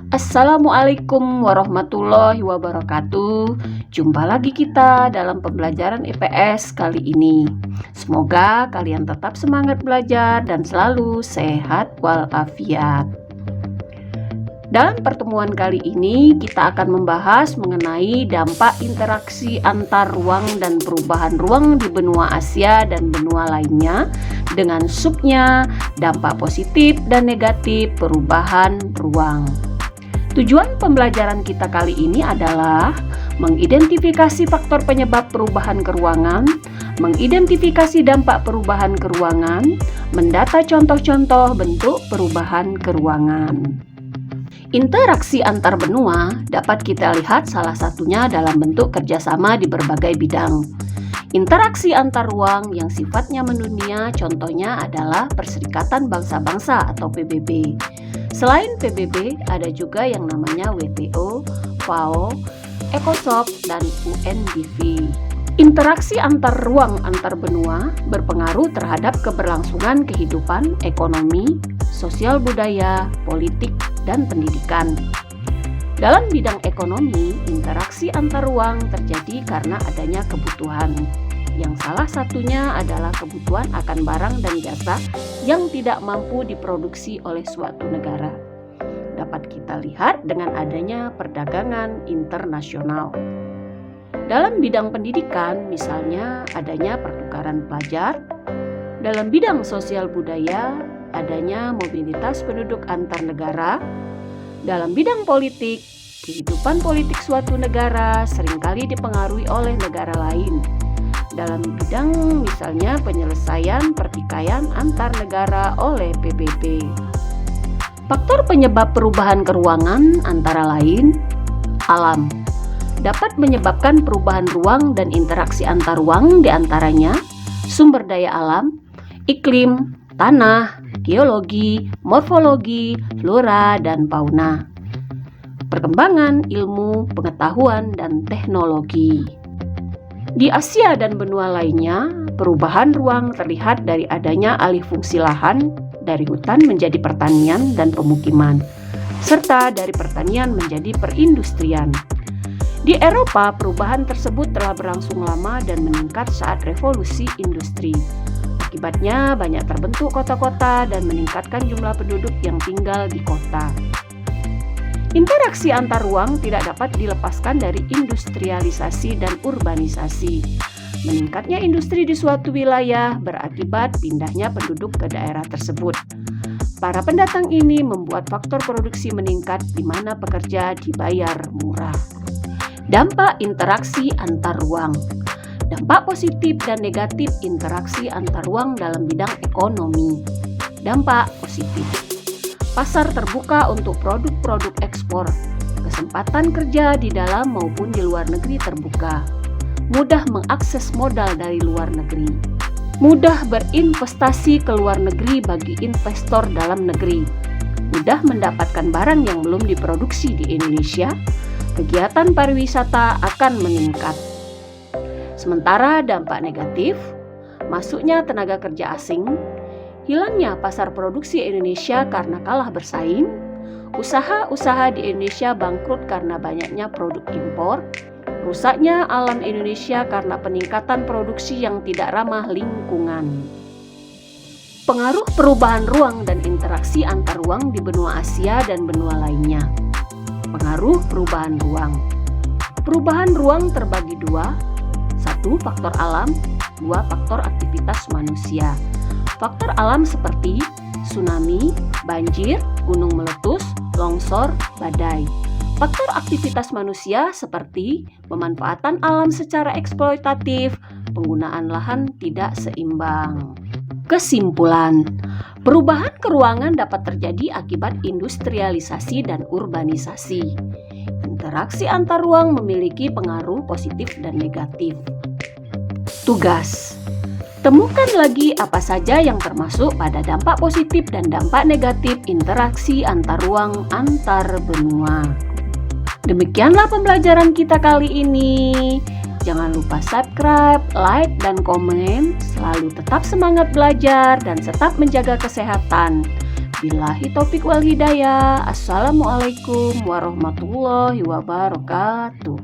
Assalamualaikum warahmatullahi wabarakatuh. Jumpa lagi kita dalam pembelajaran IPS kali ini. Semoga kalian tetap semangat belajar dan selalu sehat walafiat. Dalam pertemuan kali ini kita akan membahas mengenai dampak interaksi antar ruang dan perubahan ruang di benua Asia dan benua lainnya dengan subnya dampak positif dan negatif perubahan ruang. Tujuan pembelajaran kita kali ini adalah mengidentifikasi faktor penyebab perubahan keruangan, mengidentifikasi dampak perubahan keruangan, mendata contoh-contoh bentuk perubahan keruangan. Interaksi antar benua dapat kita lihat salah satunya dalam bentuk kerjasama di berbagai bidang. Interaksi antar ruang yang sifatnya mendunia contohnya adalah Perserikatan Bangsa-Bangsa atau PBB. Selain PBB, ada juga yang namanya WTO, FAO, ECOSOC, dan UNDP. Interaksi antar ruang antar benua berpengaruh terhadap keberlangsungan kehidupan ekonomi, sosial budaya, politik, dan pendidikan. Dalam bidang ekonomi, interaksi antar ruang terjadi karena adanya kebutuhan, yang salah satunya adalah kebutuhan akan barang dan jasa yang tidak mampu diproduksi oleh suatu negara. Dapat kita lihat dengan adanya perdagangan internasional. Dalam bidang pendidikan, misalnya adanya pertukaran pelajar. Dalam bidang sosial budaya, adanya mobilitas penduduk antar negara. Dalam bidang politik, kehidupan politik suatu negara seringkali dipengaruhi oleh negara lain. Dalam bidang misalnya penyelesaian pertikaian antar negara oleh PBB. Faktor penyebab perubahan keruangan antara lain alam. Dapat menyebabkan perubahan ruang dan interaksi antar ruang diantaranya sumber daya alam, iklim, tanah, geologi, morfologi, flora, dan fauna. Perkembangan ilmu, pengetahuan, dan teknologi. Di Asia dan benua lainnya, perubahan ruang terlihat dari adanya alih fungsi lahan dari hutan menjadi pertanian dan pemukiman, serta dari pertanian menjadi perindustrian. Di Eropa, perubahan tersebut telah berlangsung lama dan meningkat saat revolusi industri. Akibatnya banyak terbentuk kota-kota dan meningkatkan jumlah penduduk yang tinggal di kota. Interaksi antar ruang tidak dapat dilepaskan dari industrialisasi dan urbanisasi. Meningkatnya industri di suatu wilayah berakibat pindahnya penduduk ke daerah tersebut. Para pendatang ini membuat faktor produksi meningkat di mana pekerja dibayar murah. Dampak interaksi antar ruang. Dampak positif dan negatif interaksi antar ruang dalam bidang ekonomi. Dampak positif. Pasar terbuka untuk produk-produk ekspor. Kesempatan kerja di dalam maupun di luar negeri terbuka. Mudah mengakses modal dari luar negeri. Mudah berinvestasi ke luar negeri bagi investor dalam negeri. Mudah mendapatkan barang yang belum diproduksi di Indonesia. Kegiatan pariwisata akan meningkat. Sementara dampak negatif, masuknya tenaga kerja asing, hilangnya pasar produksi Indonesia karena kalah bersaing, usaha-usaha di Indonesia bangkrut karena banyaknya produk impor, rusaknya alam Indonesia karena peningkatan produksi yang tidak ramah lingkungan. Pengaruh perubahan ruang dan interaksi antar ruang di benua Asia dan benua lainnya. Pengaruh perubahan ruang. Perubahan ruang terbagi dua. 1. Faktor alam. 2. Faktor aktivitas manusia. Faktor alam seperti tsunami, banjir, gunung meletus, longsor, badai. Faktor aktivitas manusia seperti pemanfaatan alam secara eksploitatif, penggunaan lahan tidak seimbang. Kesimpulan, perubahan keruangan dapat terjadi akibat industrialisasi dan urbanisasi. Interaksi antar ruang memiliki pengaruh positif dan negatif. Tugas: temukan lagi apa saja yang termasuk pada dampak positif dan dampak negatif interaksi antar ruang antar benua. Demikianlah pembelajaran kita kali ini. Jangan lupa subscribe, like, dan komen. Selalu tetap semangat belajar dan tetap menjaga kesehatan. Billahi taufik wal hidayah. Assalamualaikum warahmatullahi wabarakatuh.